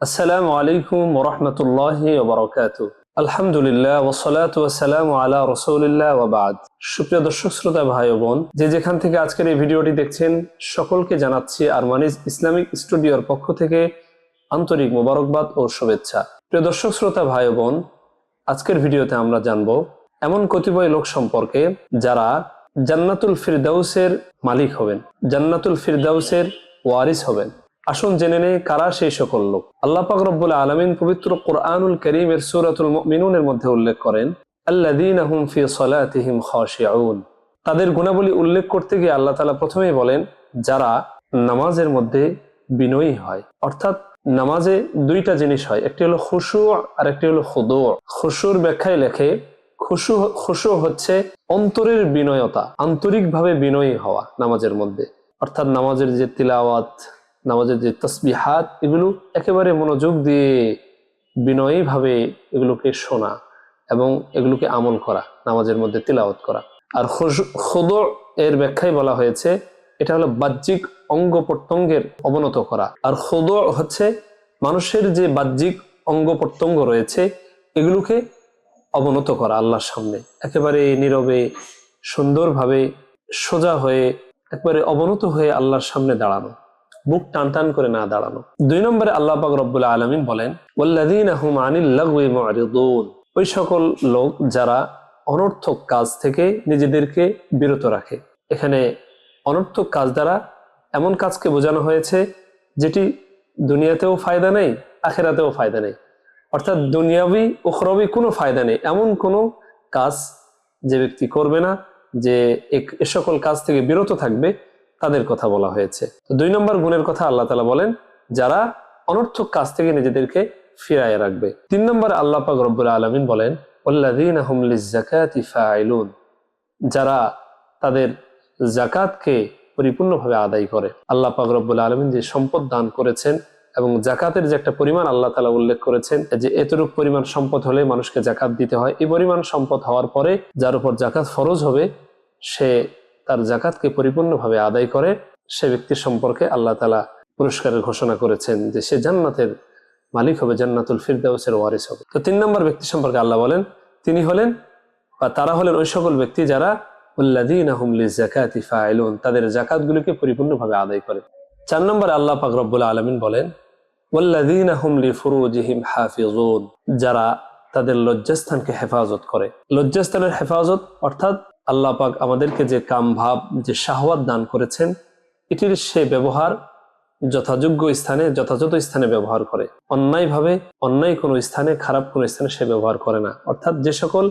আসসালামু আলাইকুম ওয়া রাহমাতুল্লাহি ওয়া বারাকাতুহু। আলহামদুলিল্লাহ ওয়াসসালাতু ওয়াসসালামু আলা রাসূলিল্লাহ ওয়া বা'দ। সুপ্রিয় দর্শক শ্রোতা ভাই ও বোন, যে যেখান থেকে আজকের এই ভিডিওটি দেখছেন সকলকে জানাচ্ছি আরমানিজ ইসলামিক স্টুডিওর পক্ষ থেকে আন্তরিক মোবারকবাদ ও শুভেচ্ছা। প্রিয় দর্শক শ্রোতা ভাই ও বোন, আজকের ভিডিওতে আমরা জানব এমন কতিপয় লোক সম্পর্কে যারা জান্নাতুল ফিরদাউসের মালিক হবেন, জান্নাতুল ফিরদাউসের ওয়ারিস হবেন। আসুন জেনে নেই কারা সেই সকল লোক। আল্লাহ পাক রব্বুল আলামিন পবিত্র কোরআনুল কারীমের সূরাতুল মুমিনুনের মধ্যে উল্লেখ করেন, আল্লাযীনা হুম ফি সালাতিহিম খাশিউন। তাদের গুণাবলী উল্লেখ করতে গিয়ে আল্লাহ তাআলা প্রথমেই বলেন, যারা নামাজের মধ্যে বিনয়ী হয়। অর্থাৎ নামাজে দুইটা জিনিস হয়, একটি হলো খুশু আর একটি হলো খুদু। খুশুর ব্যাখ্যায় লেখে, খুশু হচ্ছে অন্তরের বিনয়তা, আন্তরিকভাবে বিনয়ী হওয়া নামাজের মধ্যে। অর্থাৎ নামাজের যে তিলাওয়াত, নামাজের যে তাসবিহাত, এগুলো একেবারে মনোযোগ দিয়ে বিনয়ী ভাবে এগুলোকে শোনা এবং এগুলোকে আমল করা, নামাজের মধ্যে তিলাওয়াত করা। আর খুদু এর ব্যাখ্যায় বলা হয়েছে, এটা হলো বাহ্যিক অঙ্গ প্রত্যঙ্গের অবনত করা। আর খুদু হচ্ছে মানুষের যে বাহ্যিক অঙ্গ প্রত্যঙ্গ রয়েছে এগুলোকে অবনত করা আল্লাহর সামনে, একেবারে নীরবে সুন্দরভাবে সোজা হয়ে একেবারে অবনত হয়ে আল্লাহর সামনে দাঁড়ানো, বুক টান টান করে না দাঁড়ানো। 2 নম্বরে আল্লাহ পাক রব্বুল আলামিন বলেন, ওয়াল্লাযীনা হুম আনিল লাগওয়ি মু'রিদুন। ওই সকল লোক যারা অনর্থক কাজ থেকে নিজেদেরকে বিরত রাখে। এখানে অনর্থক কাজ দ্বারা এমন কাজকে বোঝানো হয়েছে যেটি দুনিয়াতেও ফায়দা নেই, আখিরাতেও ফায়দা নেই। অর্থাৎ দুনিয়াবি উখরাবি কোনো ফায়দা নেই, এমন কোনো কাজ যে ব্যক্তি করবে না, যে এ সকল কাজ থেকে বিরত থাকবে, তাদের কথা বলা হয়েছে। তো 2 নম্বর গুণের কথা আল্লাহ তাআলা বলেন, যারা অনর্থক কাজ থেকে নিজেদেরকে ফিরায় রাখবে। 3 নম্বরে আল্লাহ পাক রব্বুল আলামিন বলেন, ওয়াল্লাযীনা হুম লিয-যাকাতি ফাঈলুন। যারা তাদের যাকাতকে পরিপূর্ণভাবে আদায় করে। আল্লাহ পাক রব্বুল আলামিন যে সম্পদ দান করেছেন এবং যাকাতের যে একটা পরিমাণ আল্লাহ তাআলা উল্লেখ করেছেন, যে এতটুকু পরিমাণ সম্পদ হলে মানুষকে যাকাত দিতে হয়, এই পরিমাণ সম্পদ হওয়ার পরে যার উপর যাকাত ফরজ হবে, সে তার যাকাতকে পরিপূর্ণভাবে আদায় করে, সে ব্যক্তির সম্পর্কে আল্লাহ তাআলা পুরস্কারের ঘোষণা করেছেন যে সে জান্নাতের মালিক হবে, জান্নাতুল ফিরদাউসের ওয়ারিস হবে। তো 3 নম্বর ব্যক্তি সম্পর্কে আল্লাহ বলেন, তিনি হলেন বা তারা হলেন ওই সকল ব্যক্তি যারা ওয়াল্লাযীনা হুম লিয-যাকাতি ফাঈলুন, তাদের যাকাতগুলোকে পরিপূর্ণভাবে আদায় করে। 4 নম্বরে আল্লাহ পাক রব্বুল আলামিন বলেন, ওয়াল্লাযীনা হুম লিফুরুজিহিম হাফিজুন। যারা তাদের লজ্জাস্থানকে হেফাজত করে। লজ্জাস্থানের হেফাজত অর্থাৎ আল্লাহ পাক আমাদেরকে যে কাম ভাব, যে শাহওয়াত দান করেছেন, এটির সে ব্যবহার যথাযোগ্য স্থানে, যথাযথ স্থানে ব্যবহার করে। অন্যায়ভাবে, অন্যায় কোনো স্থানে, খারাপ কোনো স্থানে সে ব্যবহার করে না। অর্থাৎ যে সকল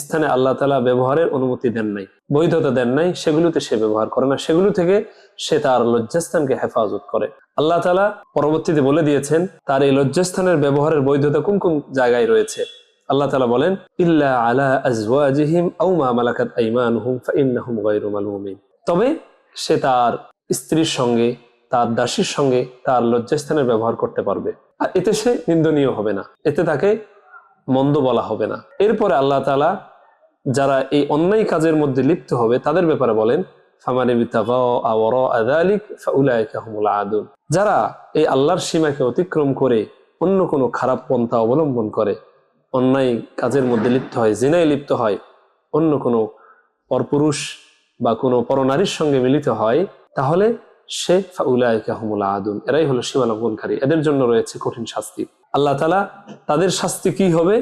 স্থানে আল্লাহ তাআলা ব্যবহারের অনুমতি দেন নাই, বৈধতা দেন নাই, সেগুলোতে সে ব্যবহার করে না, সেগুলো থেকে সে তার লজ্জাস্থানকে হেফাজত করে। আল্লাহ তাআলা পরবর্তীতে বলে দিয়েছেন তার এই লজ্জাস্থানের ব্যবহারের বৈধতা কোন কোন জায়গায় রয়েছে। আল্লাহ তাআলা বলেন, ইল্লা আলা আজওয়াজিহিম আও মা মালাকাত আইমানুহুম ফাইন্নাহুম গায়রু মালুমিন। তবে সে তার স্ত্রীর সঙ্গে, তার দাসীর সঙ্গে তার লজ্জাস্থানের ব্যবহার করতে পারবে, আর এতে সে নিন্দনীয় হবে না, এতে তাকে মন্দ বলা হবে না। এরপরে আল্লাহ তাআলা যারা এই অন্যায় কাজের মধ্যে লিপ্ত হবে তাদের ব্যাপারে বলেন, ফামান ইবতাগা ওয়ারাআ যালিক ফাউলাইকা হুমুল আদুন। যারা এই আল্লাহর সীমাকে অতিক্রম করে অন্য কোনো খারাপ পন্থা অবলম্বন করে, অন্যায় কাজের মধ্যে লিপ্ত হয়, জিনায় লিপ্ত হয়, অন্য কোনো পরপুরুষ বা কোনো পরনারীর সঙ্গে মিলিত হয়, তাহলে সে ফাউলাইকা হুমুল আদুন, এরাই হলো সীমা লঙ্ঘনকারী, এদের জন্য রয়েছে কঠিন শাস্তি। আল্লাহ তাআলা তাদের শাস্তি কি হবে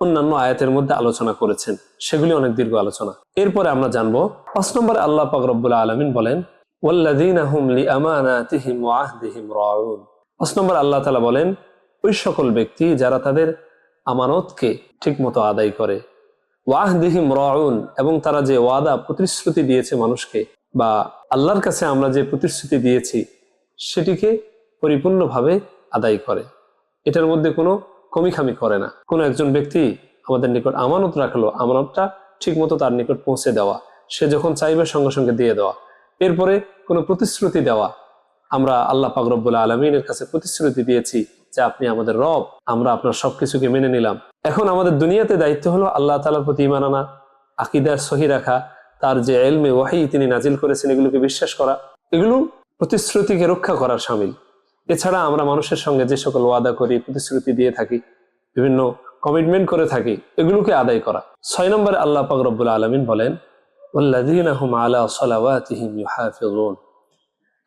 অন্যান্য আয়াতের মধ্যে আলোচনা করেছেন, সেগুলি অনেক দীর্ঘ আলোচনা। এরপরে আমরা জানবো 5 নম্বরে আল্লাহ পাক রব্বুল আলামিন বলেন, ওয়াল্লাযীনা হুম লিআমানাতিহিম ওয়া আহদিহিম রাউন। 5 নম্বর আল্লাহ তাআলা বলেন, ওই সকল ব্যক্তি যারা তাদের আমানতকে ঠিকমতো আদায় করে, ওয়া আহদিহিম রাউন, এবং তারা যে ওয়াদা প্রতিশ্রুতি দিয়েছে মানুষকে, বা আল্লাহর কাছে আমরা যে প্রতিশ্রুতি দিয়েছি সেটিকে পরিপূর্ণভাবে আদায় করে, এটার মধ্যে কোনো কমিখামি করে না। কোনো একজন ব্যক্তি আমাদের নিকট আমানত রাখলো, আমানতটা ঠিক মতো তার নিকট পৌঁছে দেওয়া, সে যখন চাইবে সঙ্গে সঙ্গে দিয়ে দেওয়া। এরপরে কোনো প্রতিশ্রুতি দেওয়া, আমরা আল্লাহ পাক রব্বুল আলামিনের কাছে প্রতিশ্রুতি দিয়েছি যে আপনি আমাদের রব, আমরা আপনার সবকিছুকে মেনে নিলাম। এখন আমাদের দুনিয়াতে দায়িত্ব হলো আল্লাহ তাআলার প্রতি ঈমান আনা, আকীদা সহি রাখা, তার যে ইলমে ওয়াহী তিনি নাজিল করেছেন এগুলোকে বিশ্বাস করা, এগুলো প্রতিশ্রুতিকে রক্ষা করার শামিল। এছাড়া আমরা মানুষের সঙ্গে যে সকল ওয়াদা করি, প্রতিশ্রুতি দিয়ে থাকি, বিভিন্ন কমিটমেন্ট করে থাকি, এগুলোকে আদায় করা। 6 নম্বরে আল্লাহ পাক রব্বুল আলামিন বলেন ওয়াল্লাযীনা হুম আলা সালাওয়াতিহিম ইউহাফিজুন।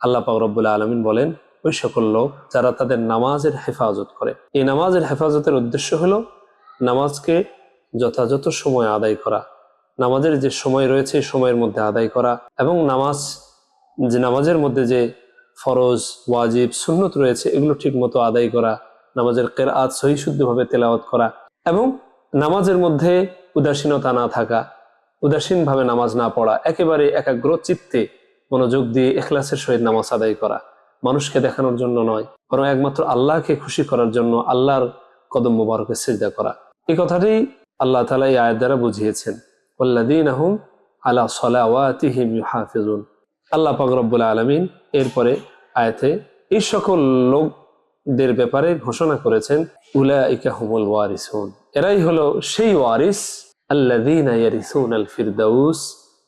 আল্লাহ পাক রব্বুল আলামিন বলেন ওই সকল লোক যারা তাদের নামাজের হেফাজত করে। এই নামাজের হেফাজতের উদ্দেশ্য হলো নামাজকে যথাযথ সময় আদায় করা, নামাজের যে সময় রয়েছে এই সময়ের মধ্যে আদায় করা, এবং নামাজের মধ্যে যে ফরজ, ওয়াজিব, সুন্নত রয়েছে এগুলো ঠিক মতো আদায় করা, নামাজের কিরাআত সহিহ শুদ্ধভাবে তেলাওয়াত করা, এবং নামাজের মধ্যে উদাসীনতা না থাকা, উদাসীনভাবে নামাজ না পড়া, একেবারে একাগ্র চিত্তে মনোযোগ দিয়ে ইখলাসের সহিত নামাজ আদায় করা, মানুষকে দেখানোর জন্য নয় বরং একমাত্র আল্লাহকে খুশি করার জন্য আল্লাহর কদম মোবারকে সিজদা করা। এই কথাটি আল্লাহ তাআলা এই আয়াত দ্বারা বুঝিয়েছেন ওয়াল্লাযীনা হুম আলা সালাওয়াতিহিম ইউহাফিজুন। আল্লাহ পাক রব্বুল আলামিন এরপরে আয়াতে এই সকল লোকদের ব্যাপারে ঘোষণা করেছেন উলাইকা হুমুল ওয়ারিসুন, এরাই হলো সেই ওয়ারিস আল্লাযীনা ইয়ারিসুনাল ফিরদাউস,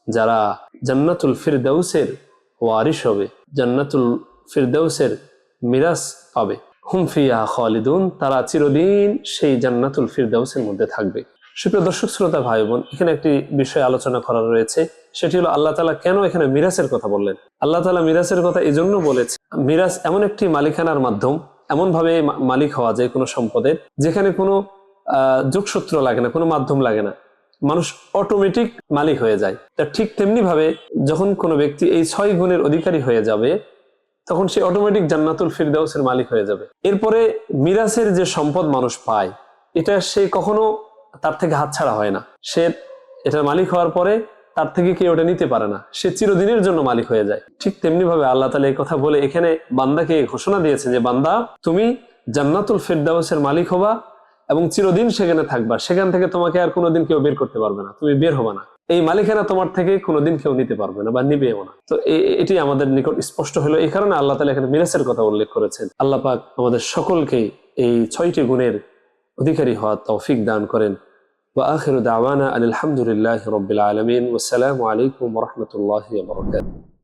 যারা জান্নাতুল ফিরদাউসের ওয়ারিস হবে, জান্নাতুল ফিরদাউসের মিরাস পাবে। হুম ফিহা খালিদুন, তারা চিরদিন সেই জান্নাতুল ফিরদাউসের মধ্যে থাকবে। সুপ্রিয় দর্শক শ্রোতা ভাই বোন, এখানে একটি বিষয় আলোচনা করার রয়েছে, সেটি হলো আল্লাহ তাআলা কেন এখানে মিরাসের কথা বললেন। আল্লাহ তাআলা মিরাসের কথা এই জন্য বলেছে, মিরাস এমন একটি মালিকানার মাধ্যম, এমন ভাবে মালিক হওয়া যায় কোনো সম্পদের যেখানে কোনো যোগসূত্র লাগে না, কোনো মাধ্যম লাগে না, মানুষ অটোমেটিক মালিক হয়ে যায়। তা ঠিক তেমনি ভাবে যখন কোনো ব্যক্তি এই 6 গুণের অধিকারী হয়ে যাবে তখন সে অটোমেটিক জান্নাতুল ফিরদাউসের মালিক হয়ে যাবে। এরপরে মিরাসের যে সম্পদ মানুষ পায় এটা সে কখনো তার থেকে হাতছাড়া হয় না, সে এটার মালিক হওয়ার পরে তার থেকে কেউ ওটা নিতে পারে না, সে চিরদিনের জন্য মালিক হয়ে যায়। ঠিক তেমনি ভাবে আল্লাহ তাআলা এই কথা বলে এখানে বান্দাকে ঘোষণা দিয়েছে যে বান্দা তুমি জান্নাতুল ফিরদাউসের মালিক হবা এবং চিরদিন সেখানে থাকবা, সেখান থেকে তোমাকে আর কোনোদিন কেউ বের করতে পারবে না, তুমি বের হবা না, এই মালিকানা তোমার থেকে কোনোদিন কেউ নিতে পারবে না বা নিবেও না। তো এটি আমাদের নিকট স্পষ্ট হলো। এই কারণে আল্লাহ তাআলা এখানে মিরাসের কথা উল্লেখ করেছেন। আল্লাহ পাক আমাদের সকলকে এই 6টি গুণের অধিকারী হওয়ার তৌফিক দান করেন। ওয়া আখিরু দাওয়ানা আলহামদুলিল্লাহি রাব্বিল আলামিন ওয়া আসসালামু আলাইকুম ওয়া রাহমাতুল্লাহি ওয়া বারাকাতুহু।